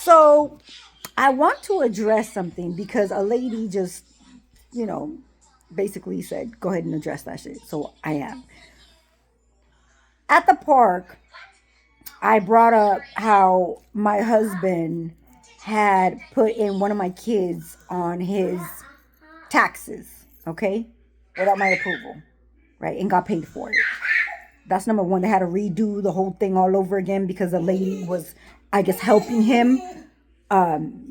So I want to address something because a lady just, you know, basically said, go ahead and address that shit. So I am. At the park, I brought up how my husband had put in one of my kids on his taxes, okay, without my approval, right, and got paid for it. That's number one. They had to redo the whole thing all over again because the lady was, I guess, helping him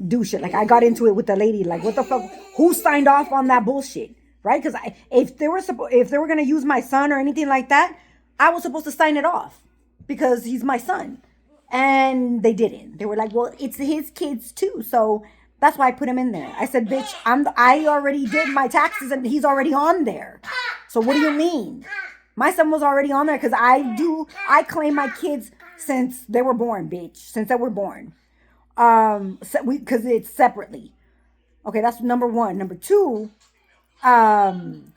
do shit. Like I got into it with the lady. Like, what the fuck? Who signed off on that bullshit? Right? Because if they were gonna use my son or anything like that, I was supposed to sign it off because he's my son, and they didn't. They were like, well, it's his kids too, so that's why I put him in there. I said, bitch, I already did my taxes and he's already on there. So what do you mean? My son was already on there because I claim my kids since they were born, bitch. Since they were born. Because it's separately. Okay, that's number one. Number two, um,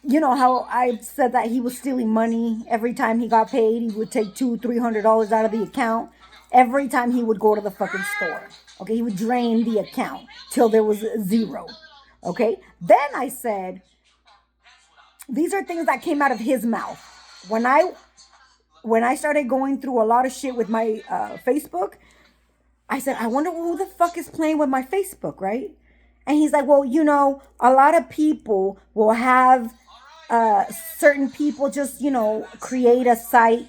you know how I said that he was stealing money every time he got paid. He would take $200-300 out of the account every time he would go to the fucking store. Okay, he would drain the account till there was zero. Okay, then I said these are things that came out of his mouth when I started going through a lot of shit with my Facebook. I said, I wonder who the fuck is playing with my Facebook, right? And he's like, well, a lot of people will have certain people just, create a site,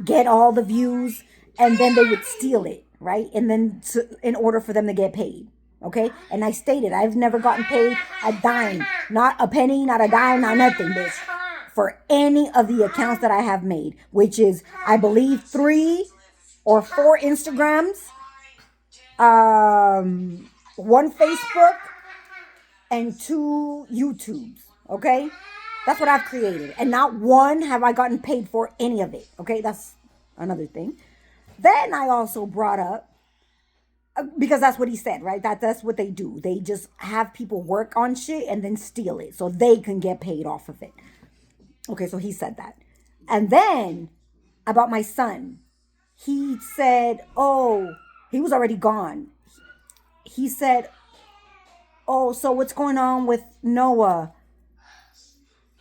get all the views, and then they would steal it, right? And then in order for them to get paid. Okay. And I stated, I've never gotten paid a dime, not a penny, not a dime, not nothing, bitch, for any of the accounts that I have made, which is, I believe, 3 or 4 Instagrams, one Facebook, and 2 YouTubes. Okay. That's what I've created. And not one have I gotten paid for any of it. Okay. That's another thing. Then I also brought up, because that's what he said, right? That's what they do. They just have people work on shit and then steal it so they can get paid off of it. Okay, so he said that. And then about my son, he said, oh, he was already gone. He said, oh, so what's going on with Noah?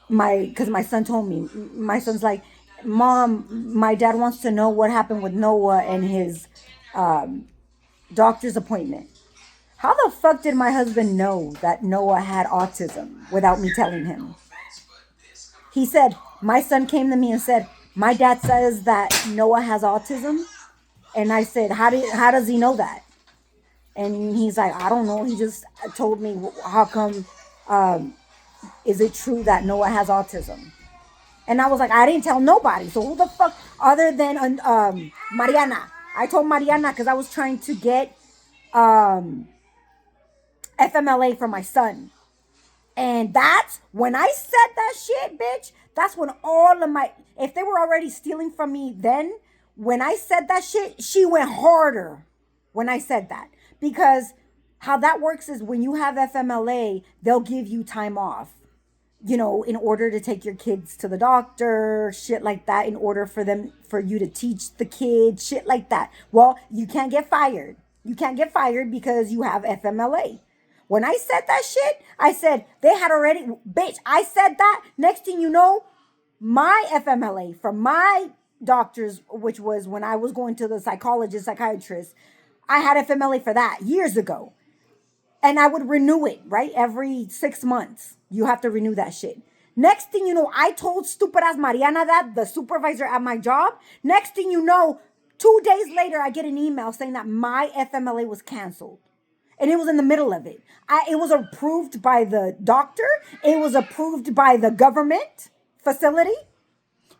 Because my son told me. My son's like, Mom, my dad wants to know what happened with Noah and his doctor's appointment. How the fuck did my husband know that Noah had autism without me telling him? He said, my son came to me and said, my dad says that Noah has autism. And I said, how does he know that? And he's like, I don't know. He just told me, how come, is it true that Noah has autism? And I was like, I didn't tell nobody. So who the fuck, other than Mariana? I told Mariana because I was trying to get FMLA for my son. And that's when I said that shit, bitch. That's when all of if they were already stealing from me then, when I said that shit, she went harder when I said that. Because how that works is when you have FMLA, they'll give you time off, in order to take your kids to the doctor, shit like that, in order for you to teach the kids, shit like that. Well, you can't get fired. You can't get fired because you have FMLA. When I said that shit, I said they had already, bitch, I said that. Next thing you know, my FMLA from my doctors, which was when I was going to the psychiatrist, I had FMLA for that years ago. And I would renew it, right? Every 6 months, you have to renew that shit. Next thing you know, I told stupid ass Mariana that, the supervisor at my job. Next thing you know, 2 days later, I get an email saying that my FMLA was canceled. And it was in the middle of it. It was approved by the doctor. It was approved by the government facility.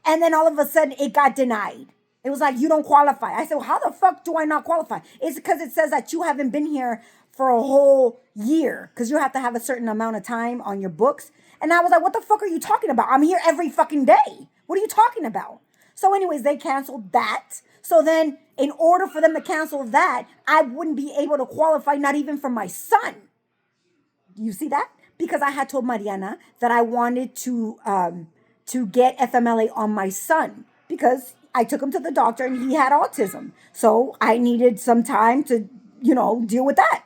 And then all of a sudden, it got denied. It was like, you don't qualify. I said, well, how the fuck do I not qualify? It's because it says that you haven't been here for a whole year. Because you have to have a certain amount of time on your books. And I was like, what the fuck are you talking about? I'm here every fucking day. What are you talking about? So anyways, they canceled that. So then, in order for them to cancel that, I wouldn't be able to qualify, not even for my son. You see that? Because I had told Mariana that I wanted to get FMLA on my son because I took him to the doctor and he had autism. So I needed some time to, deal with that.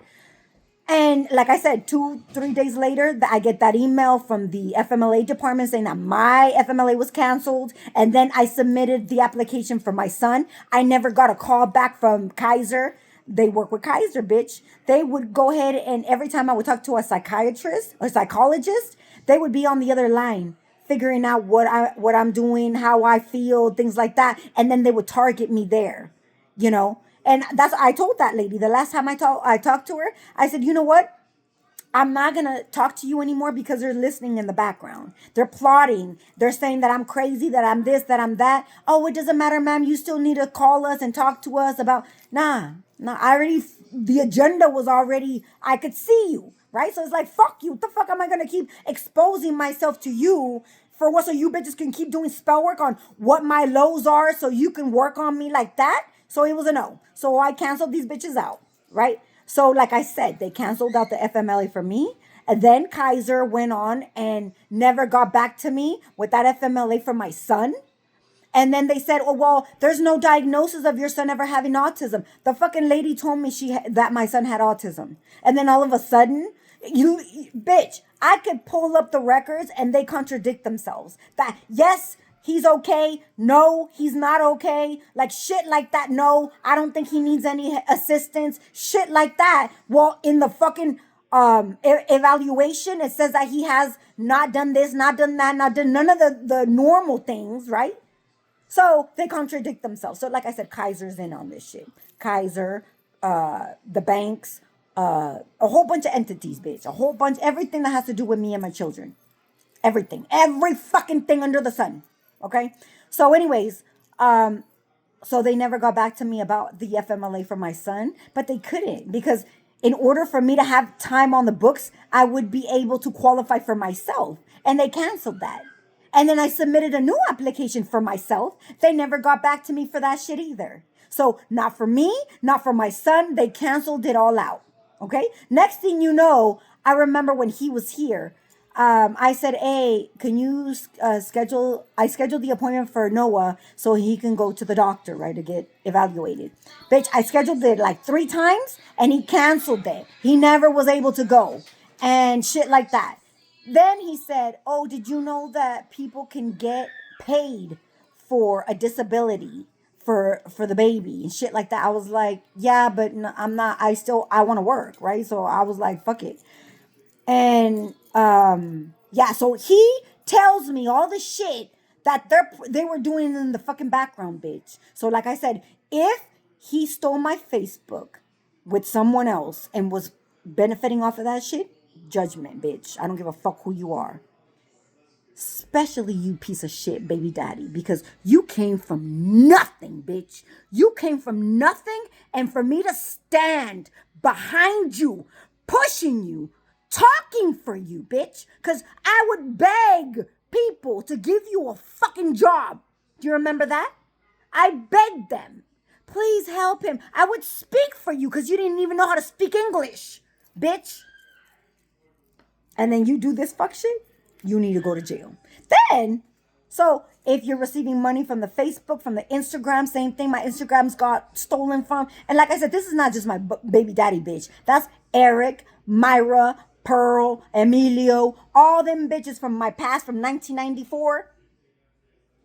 And like I said, 2, 3 days later, I get that email from the FMLA department saying that my FMLA was canceled. And then I submitted the application for my son. I never got a call back from Kaiser. They work with Kaiser, bitch. They would go ahead and every time I would talk to a psychiatrist or psychologist, they would be on the other line figuring out what I'm doing, how I feel, things like that. And then they would target me there, And I told that lady the last time I talked to her, I said, you know what? I'm not going to talk to you anymore because they're listening in the background. They're plotting. They're saying that I'm crazy, that I'm this, that I'm that. Oh, it doesn't matter, ma'am. You still need to call us and talk to us about, the agenda was already, I could see you, right? So it's like, fuck you. What the fuck am I going to keep exposing myself to you for what? So you bitches can keep doing spell work on what my lows are so you can work on me like that? So it was a no. So I canceled these bitches out, right? So like I said, they canceled out the FMLA for me. And then Kaiser went on and never got back to me with that FMLA for my son. And then they said, oh, well, there's no diagnosis of your son ever having autism. The fucking lady told me that my son had autism. And then all of a sudden, bitch, I could pull up the records and they contradict themselves. That, yes, he's okay. No, he's not okay. Like shit like that. No, I don't think he needs any assistance. Shit like that. Well, in the fucking evaluation, it says that he has not done this, not done that, not done none of the normal things, right? So they contradict themselves. So like I said, Kaiser's in on this shit. Kaiser, the banks, a whole bunch of entities, bitch. A whole bunch, everything that has to do with me and my children. Everything. Every fucking thing under the sun. Okay? So anyways, so they never got back to me about the FMLA for my son, but they couldn't because in order for me to have time on the books, I would be able to qualify for myself. And they canceled that. And then I submitted a new application for myself. They never got back to me for that shit either. So not for me, not for my son. They canceled it all out. Okay. Next thing you know, I remember when he was here, I said, hey, can you I scheduled the appointment for Noah so he can go to the doctor, right, to get evaluated. Bitch, I scheduled it like 3 times and he canceled it. He never was able to go and shit like that. Then he said, oh, did you know that people can get paid for a disability for the baby and shit like that? I was like, yeah, but no, I'm not, I want to work, right? So I was like, fuck it. And, yeah, so he tells me all the shit that they were doing in the fucking background, bitch. So like I said, if he stole my Facebook with someone else and was benefiting off of that shit, judgment, bitch. I don't give a fuck who you are. Especially you piece of shit, baby daddy, because you came from nothing, bitch. You came from nothing, and for me to stand behind you, pushing you, talking for you, bitch, because I would beg people to give you a fucking job. Do you remember that? I begged them. Please help him. I would speak for you because you didn't even know how to speak English, bitch. And then you do this fuck shit, you need to go to jail. Then, so if you're receiving money from the Facebook, from the Instagram, same thing. My Instagrams got stolen from. And like I said, this is not just my baby daddy, bitch. That's Eric, Myra, Pearl, Emilio, all them bitches from my past from 1994.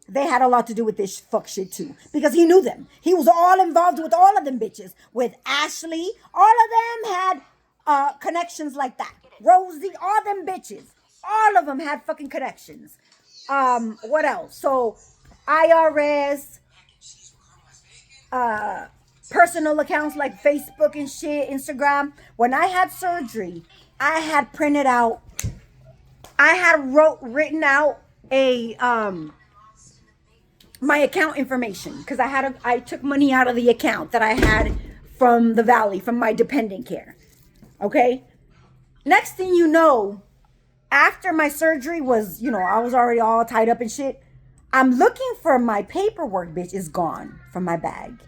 They had a lot to do with this fuck shit too. Because he knew them. He was all involved with all of them bitches. With Ashley, all of them had connections like that. Rosie, all them bitches. All of them had fucking connections. What else? So, IRS, personal accounts like Facebook and shit, Instagram. When I had surgery, I had printed out, I had written out a, my account information. Because I took money out of the account that I had from the Valley, from my dependent care. Okay? Next thing you know, after my surgery was, I was already all tied up and shit. I'm looking for my paperwork, bitch. Is gone from my bag.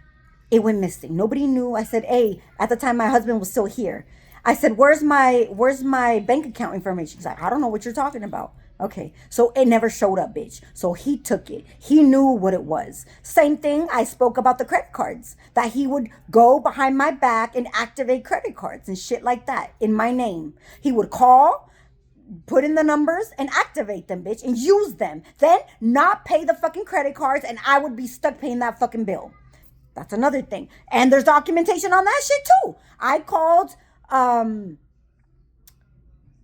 It went missing. Nobody knew. I said, hey, at the time my husband was still here. I said, where's my bank account information? He's like, I don't know what you're talking about. Okay, so it never showed up, bitch. So he took it. He knew what it was. Same thing I spoke about the credit cards. That he would go behind my back and activate credit cards and shit like that in my name. He would call, put in the numbers and activate them, bitch, and use them. Then not pay the fucking credit cards and I would be stuck paying that fucking bill. That's another thing. And there's documentation on that shit too. I called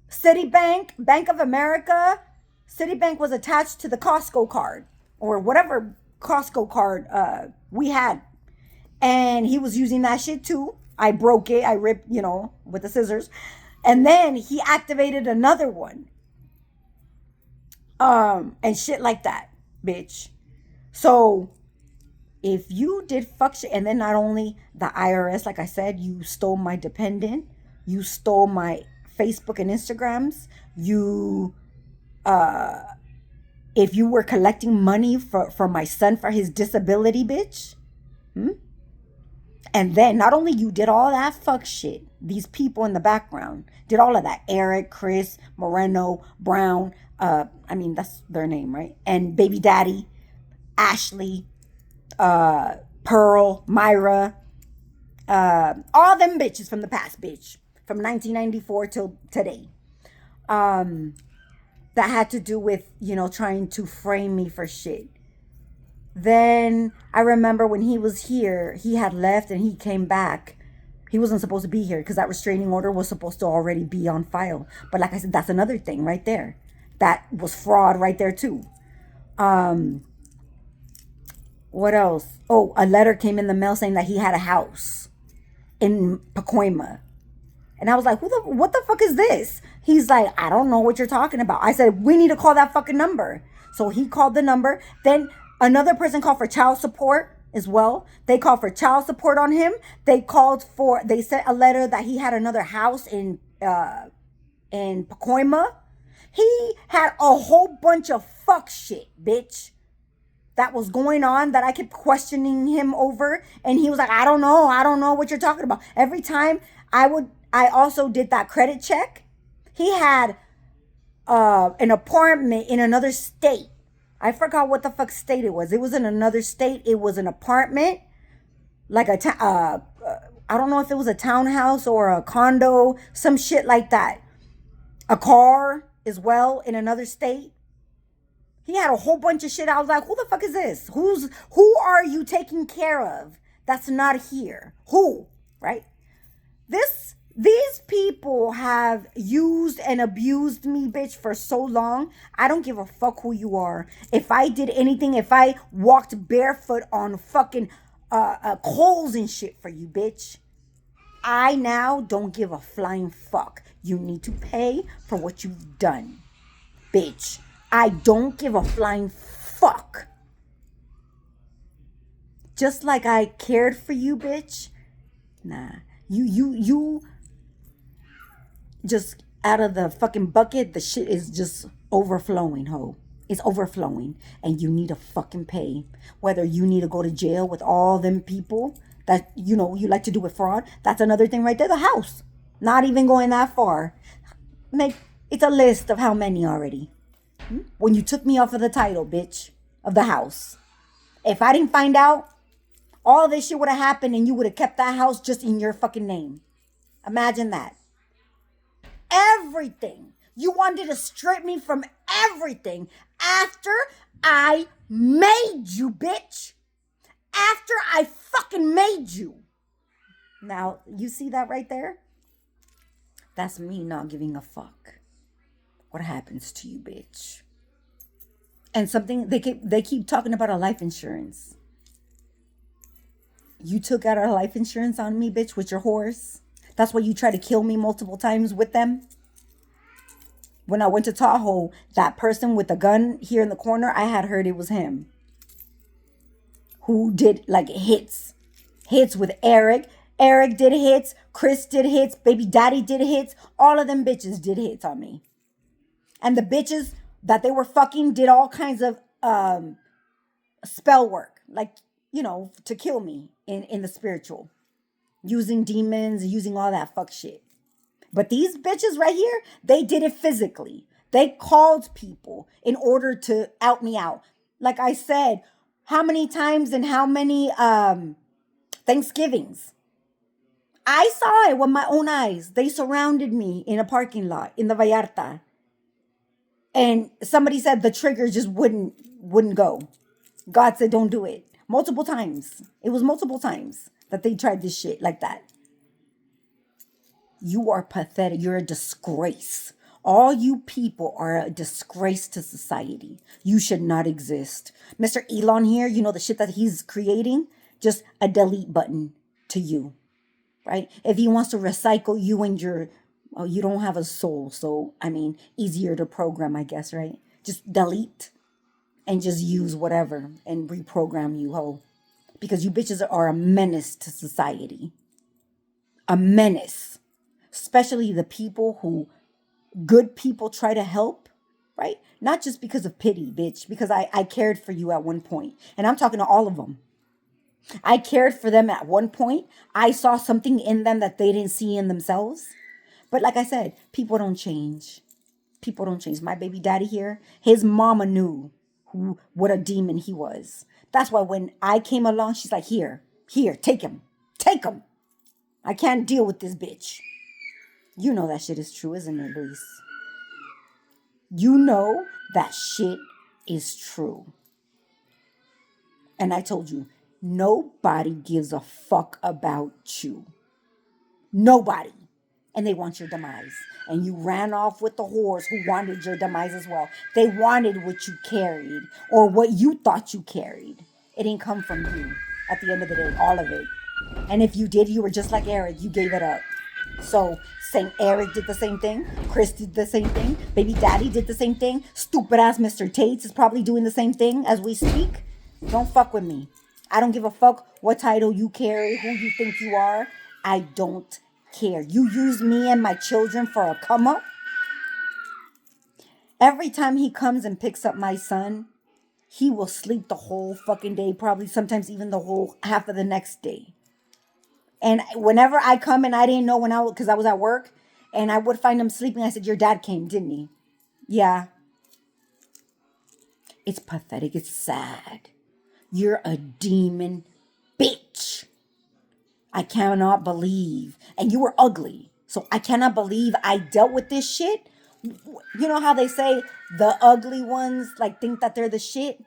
Citibank, Bank of America. Citibank was attached to the Costco card or whatever Costco card we had. And he was using that shit too. I broke it. I ripped, with the scissors. And then he activated another one. And shit like that, bitch. So if you did fuck shit, and then not only the IRS, like I said, you stole my dependent, you stole my Facebook and Instagrams, if you were collecting money for my son for his disability, bitch. And then not only you did all that fuck shit, these people in the background did all of that. Eric, Chris, Moreno, Brown, that's their name, right? And baby daddy, Ashley, Pearl, Myra, all them bitches from the past, bitch. From 1994 till today. That had to do with, trying to frame me for shit. Then I remember when he was here, he had left and he came back. He wasn't supposed to be here because that restraining order was supposed to already be on file. But like I said, that's another thing right there. That was fraud right there too. What else? Oh, a letter came in the mail saying that he had a house in Pacoima. And I was like, what the fuck is this? He's like, I don't know what you're talking about. I said, we need to call that fucking number. So he called the number. Then another person called for child support as well. They called for child support on him. They sent a letter that he had another house in Pacoima. He had a whole bunch of fuck shit, bitch, that was going on that I kept questioning him over. And he was like, I don't know what you're talking about. Every time I also did that credit check. He had an apartment in another state. I forgot what the fuck state it was. It was in another state. It was an apartment, like I don't know if it was a townhouse or a condo, some shit like that. A car as well in another state. He had a whole bunch of shit. I was like, who the fuck is this? Who are you taking care of that's not here? Who? Right? These people have used and abused me, bitch, for so long. I don't give a fuck who you are. If I did anything, if I walked barefoot on fucking coals and shit for you, bitch, I now don't give a flying fuck. You need to pay for what you've done, bitch. I don't give a flying fuck. Just like I cared for you, bitch. Nah. You just out of the fucking bucket, the shit is just overflowing, ho. It's overflowing. And you need to fucking pay. Whether you need to go to jail with all them people that, you like to do with fraud. That's another thing right there. The house. Not even going that far. It's a list of how many already. When you took me off of the title, bitch, of the house. If I didn't find out, all this shit would have happened and you would have kept that house just in your fucking name. Imagine that. Everything. You wanted to strip me from everything after I made you, bitch. After I fucking made you. Now, you see that right there? That's me not giving a fuck what happens to you, bitch. And something, they keep talking about a life insurance. You took out our life insurance on me, bitch, with your horse. That's why you tried to kill me multiple times with them. When I went to Tahoe, that person with the gun here in the corner, I had heard it was him. Who did like hits. Hits with Eric. Eric did hits. Chris did hits. Baby daddy did hits. All of them bitches did hits on me. And the bitches that they were fucking did all kinds of spell work. Like, to kill me in the spiritual. Using demons, using all that fuck shit. But these bitches right here, they did it physically. They called people in order to out me out. Like I said, how many times and how many Thanksgivings? I saw it with my own eyes. They surrounded me in a parking lot in the Vallarta. And somebody said the trigger just wouldn't go. God said don't do it. Multiple times. It was multiple times that they tried this shit like that. You are pathetic. You're a disgrace. All you people are a disgrace to society. You should not exist. Mr. Elon here, you know the shit that he's creating? Just a delete button to you, right? If he wants to recycle you and your, well, you don't have a soul. So, I mean, easier to program, I guess, right? Just delete and just use whatever and reprogram you whole. Because you bitches are a menace to society. A menace. Especially the people who good people try to help, right? Not just because of pity, bitch, because I cared for you at one point. And I'm talking to all of them. I cared for them at one point. I saw something in them that they didn't see in themselves. But like I said, people don't change. People don't change. My baby daddy here, his mama knew what a demon he was. That's why when I came along, she's like, here, take him. Take him. I can't deal with this bitch. You know that shit is true, isn't it, Luis? You know that shit is true. And I told you, nobody gives a fuck about you. Nobody. And they want your demise. And you ran off with the whores who wanted your demise as well. They wanted what you carried or what you thought you carried. It didn't come from you at the end of the day, all of it. And if you did, you were just like Eric. You gave it up. So, St. Eric did the same thing. Chris did the same thing. Baby Daddy did the same thing. Stupid ass Mr. Tates is probably doing the same thing as we speak. Don't fuck with me. I don't give a fuck what title you carry, who you think you are. I don't care. You use me and my children for a come up. Every time he comes and picks up my son, he will sleep the whole fucking day, probably sometimes even the whole half of the next day. And whenever I come and I didn't know because I was at work and I would find him sleeping, I said, your dad came, didn't he? Yeah. It's pathetic. It's sad. You're a demon bitch. I cannot believe. And you were ugly. So I cannot believe I dealt with this shit. You know how they say the ugly ones like think that they're the shit?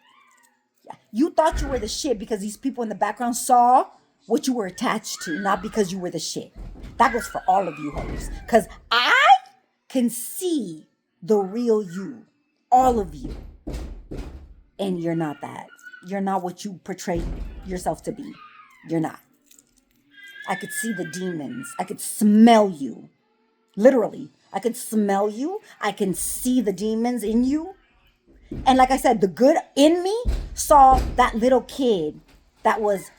You thought you were the shit because these people in the background saw what you were attached to, not because you were the shit. That goes for all of you hoes. Because I can see the real you. All of you. And you're not that. You're not what you portray yourself to be. You're not. I could see the demons. I could smell you. Literally. I could smell you. I can see the demons in you. And like I said, the good in me saw that little kid that was,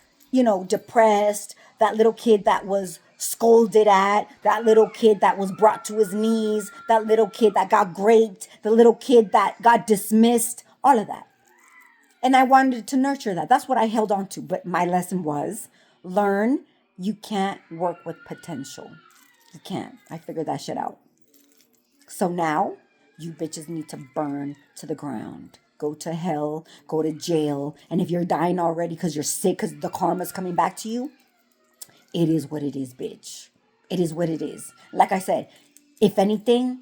depressed, that little kid that was scolded at, that little kid that was brought to his knees, that little kid that got raped, the little kid that got dismissed, all of that. And I wanted to nurture that. That's what I held on to. But my lesson was learn you can't work with potential. You can't. I figured that shit out. So now you bitches need to burn to the ground. Go to hell, go to jail. And if you're dying already because you're sick, because the karma's coming back to you, it is what it is, bitch. It is what it is. Like I said, if anything,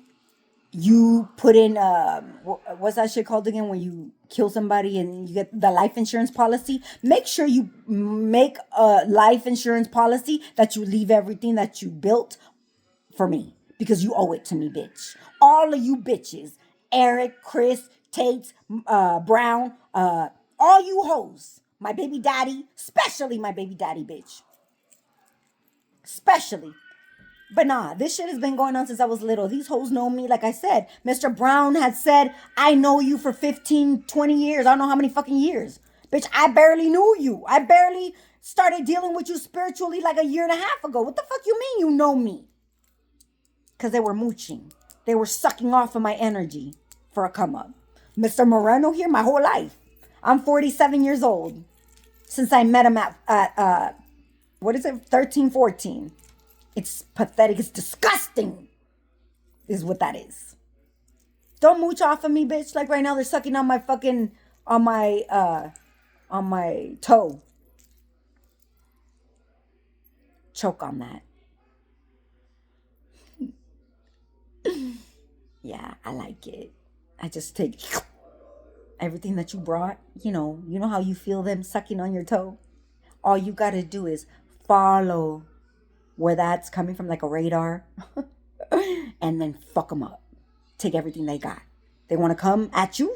you put in, what's that shit called again? When you kill somebody and you get the life insurance policy, make sure you make a life insurance policy that you leave everything that you built for me. Because you owe it to me, bitch. All of you bitches, Eric, Chris, Tate, Brown, all you hoes, my baby daddy, especially my baby daddy, bitch. Especially. But nah, this shit has been going on since I was little. These hoes know me. Like I said, Mr. Brown had said, I know you for 15, 20 years. I don't know how many fucking years. Bitch, I barely knew you. I barely started dealing with you spiritually like a year and a half ago. What the fuck you mean you know me? Because they were mooching. They were sucking off of my energy for a come up. Mr. Moreno here my whole life. I'm 47 years old. Since I met him at 13, 14. It's pathetic. It's disgusting. Is what that is. Don't mooch off of me, bitch. Like right now, they're sucking on my fucking on my toe. Choke on that. Yeah, I like it. I just take everything that you brought. You know how you feel them sucking on your toe. All you gotta do is follow where that's coming from, like a radar, and then fuck them up. Take everything they got. They want to come at you.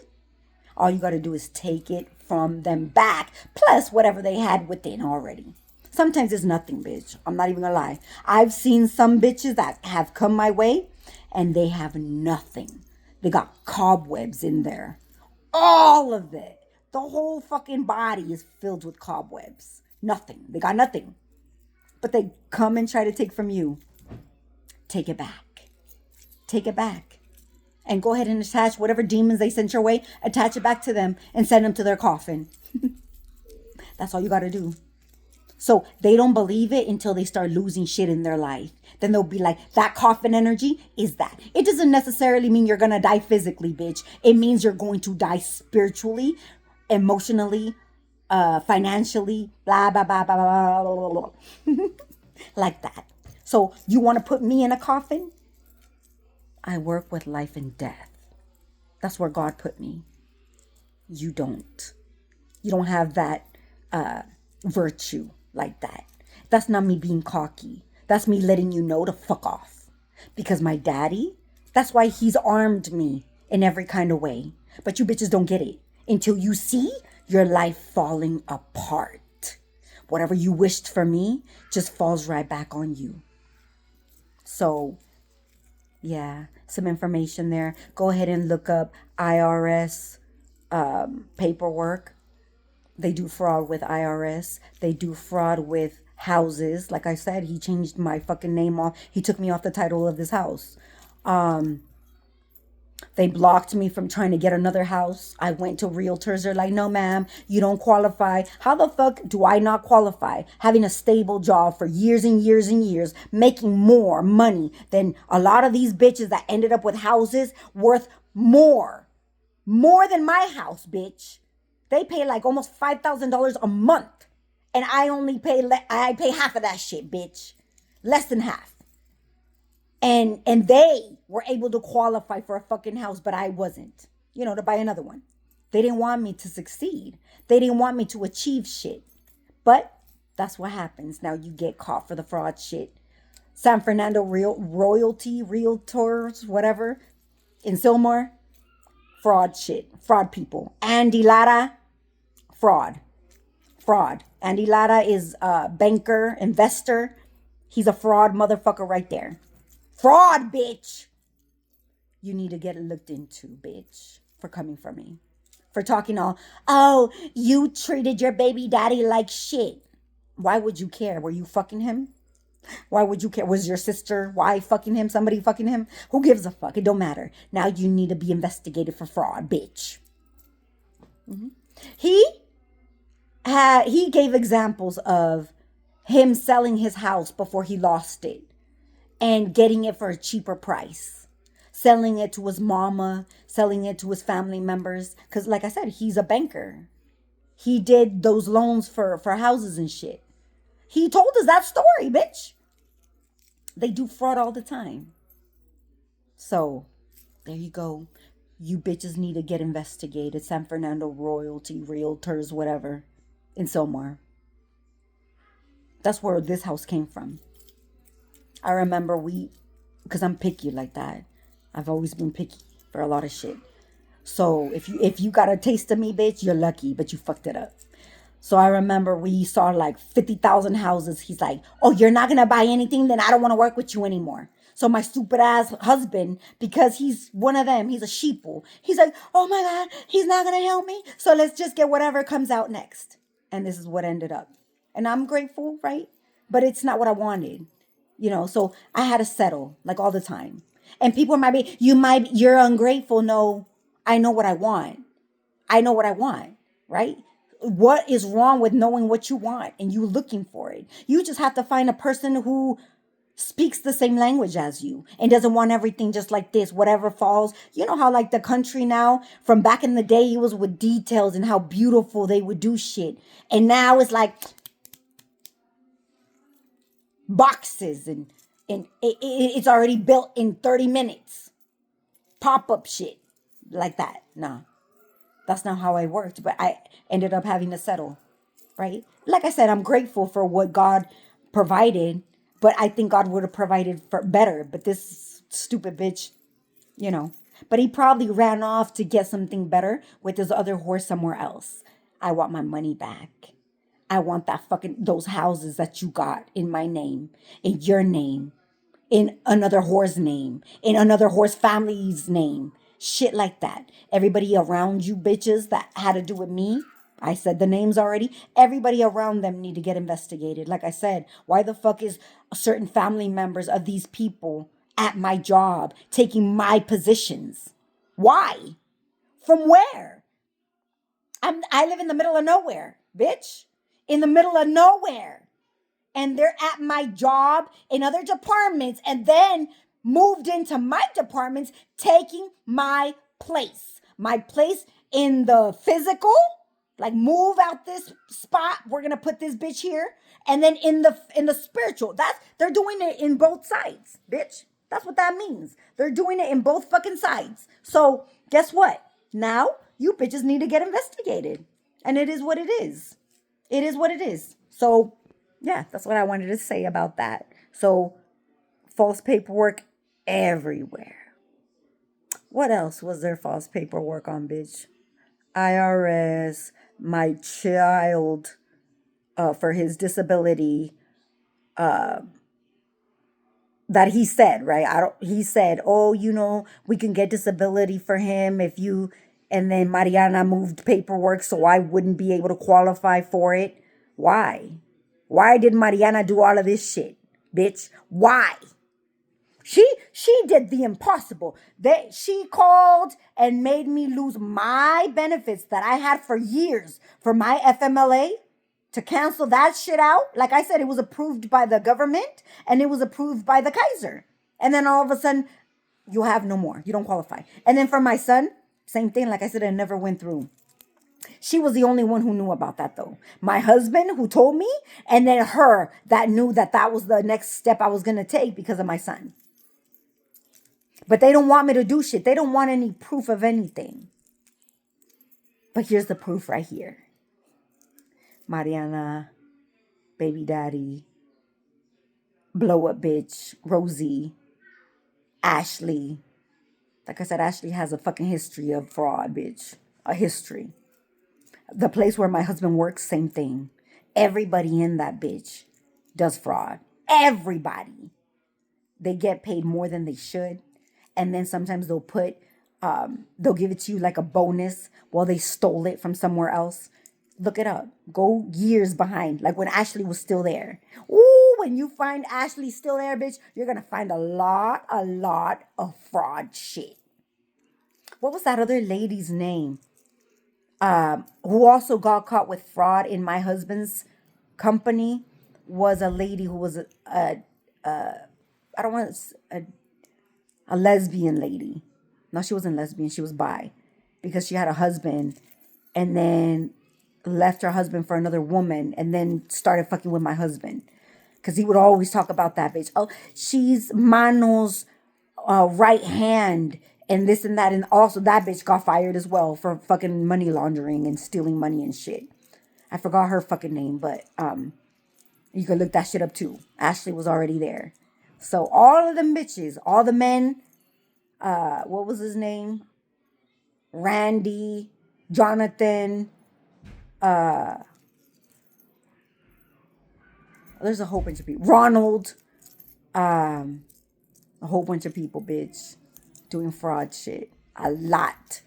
All you gotta do is take it from them back, plus whatever they had within already. Sometimes it's nothing, bitch. I'm not even gonna lie. I've seen some bitches that have come my way and they have nothing. They got cobwebs in there. All of it. The whole fucking body is filled with cobwebs. Nothing. They got nothing. But they come and try to take from you. Take it back. Take it back. And go ahead and attach whatever demons they sent your way, attach it back to them and send them to their coffin. That's all you got to do. So they don't believe it until they start losing shit in their life. Then they'll be like, that coffin energy is that. It doesn't necessarily mean you're going to die physically, bitch. It means you're going to die spiritually, emotionally, financially, blah, blah, blah, blah, blah, blah, blah, blah. Like that. So you want to put me in a coffin? I work with life and death. That's where God put me. You don't. You don't have that virtue like that. That's not me being cocky. That's me letting you know to fuck off. Because my daddy, that's why he's armed me in every kind of way. But you bitches don't get it until you see your life falling apart. Whatever you wished for me just falls right back on you. So, yeah, some information there. Go ahead and look up IRS paperwork. They do fraud with IRS. They do fraud with houses. Like I said, he changed my fucking name off. He took me off the title of this house. They blocked me from trying to get another house. I went to realtors. They're like, no, ma'am, you don't qualify. How the fuck do I not qualify? Having a stable job for years and years and years, making more money than a lot of these bitches that ended up with houses worth more than my house, bitch. They pay like almost $5,000 a month. And I only pay, I pay half of that shit, bitch. Less than half. And they were able to qualify for a fucking house, but I wasn't, to buy another one. They didn't want me to succeed. They didn't want me to achieve shit. But that's what happens. Now you get caught for the fraud shit. San Fernando Royalty, Realtors, whatever, in Sylmar, fraud shit, fraud people. Andy Lara, fraud. Andy Lara is a banker, investor. He's a fraud motherfucker right there. Fraud, bitch. You need to get looked into, bitch, for coming for me. For talking all, oh, you treated your baby daddy like shit. Why would you care? Were you fucking him? Why would you care? Was your sister, why fucking him? Somebody fucking him? Who gives a fuck? It don't matter. Now you need to be investigated for fraud, bitch. Mm-hmm. He gave examples of him selling his house before he lost it and getting it for a cheaper price, selling it to his mama, selling it to his family members. Because like I said, he's a banker. He did those loans for houses and shit. He told us that story, bitch. They do fraud all the time. So, there you go. You bitches need to get investigated. San Fernando Royalty, Realtors, whatever, in Sylmar. That's where this house came from. I remember because I'm picky like that. I've always been picky for a lot of shit. So, if you got a taste of me, bitch, you're lucky, but you fucked it up. So I remember we saw like 50,000 houses. He's like, oh, you're not going to buy anything? Then I don't want to work with you anymore. So my stupid ass husband, because he's one of them, he's a sheeple. He's like, oh my God, he's not going to help me. So let's just get whatever comes out next. And this is what ended up. And I'm grateful, right? But it's not what I wanted, so I had to settle like all the time. And people might be, you're ungrateful. No, I know what I want. Right? What is wrong with knowing what you want and you looking for it? You just have to find a person who speaks the same language as you and doesn't want everything just like this, whatever falls. You know how like the country now, from back in the day, it was with details and how beautiful they would do shit. And now it's like boxes and it's already built in 30 minutes. Pop-up shit like that. No, that's not how I worked, but I ended up having to settle, right? Like I said, I'm grateful for what God provided, but I think God would have provided for better. But this stupid bitch, you know. But he probably ran off to get something better with his other horse somewhere else. I want my money back. I want that those houses that you got in my name, in your name, in another whore's name, in another whore's family's name. Shit like that. Everybody around you bitches that had to do with me, I said the names already. Everybody around them need to get investigated. Like I said, why the fuck is certain family members of these people at my job taking my positions? Why? From where? I live in the middle of nowhere, bitch. In the middle of nowhere. And they're at my job in other departments and then moved into my departments, taking my place. My place in the physical, like move out this spot. We're gonna put this bitch here. And then in the spiritual, they're doing it in both sides, bitch. That's what that means. They're doing it in both fucking sides. So guess what? Now you bitches need to get investigated. And it is what it is. It is what it is. So yeah, that's what I wanted to say about that. So false paperwork everywhere. What else was there false paperwork on, bitch? IRS, my child, for his disability, that he said, right? He said, oh, we can get disability for him if you, and then Mariana moved paperwork so I wouldn't be able to qualify for it. Why? Why did Mariana do all of this shit, bitch? Why? She did the impossible. She called and made me lose my benefits that I had for years for my FMLA to cancel that shit out. Like I said, it was approved by the government and it was approved by the Kaiser. And then all of a sudden, you have no more. You don't qualify. And then for my son, same thing. Like I said, it never went through. She was the only one who knew about that, though. My husband, who told me, and then her that knew that was the next step I was going to take because of my son. But they don't want me to do shit. They don't want any proof of anything. But here's the proof right here. Mariana, baby daddy, blow up bitch, Rosie, Ashley. Like I said, Ashley has a fucking history of fraud, bitch. A history. The place where my husband works, same thing. Everybody in that bitch does fraud. Everybody. They get paid more than they should. And then sometimes they'll give it to you like a bonus while they stole it from somewhere else. Look it up. Go years behind. Like when Ashley was still there. Ooh, when you find Ashley still there, bitch, you're going to find a lot of fraud shit. What was that other lady's name? Who also got caught with fraud in my husband's company was a lady who was a lesbian lady. No, she wasn't lesbian. She was bi because she had a husband and then left her husband for another woman and then started fucking with my husband because he would always talk about that bitch. Oh, she's Mano's right hand. And this and that. And also that bitch got fired as well for fucking money laundering and stealing money and shit. I forgot her fucking name, but you can look that shit up too. Ashley was already there. So all of them bitches, all the men, what was his name? Randy, Jonathan, there's a whole bunch of people. Ronald, a whole bunch of people, bitch. Doing fraud shit. A lot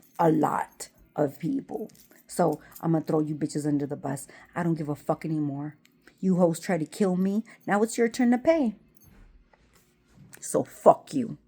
of people. So I'm gonna throw you bitches under the bus. I don't give a fuck anymore. You hoes try to kill me. Now it's your turn to pay. So fuck you.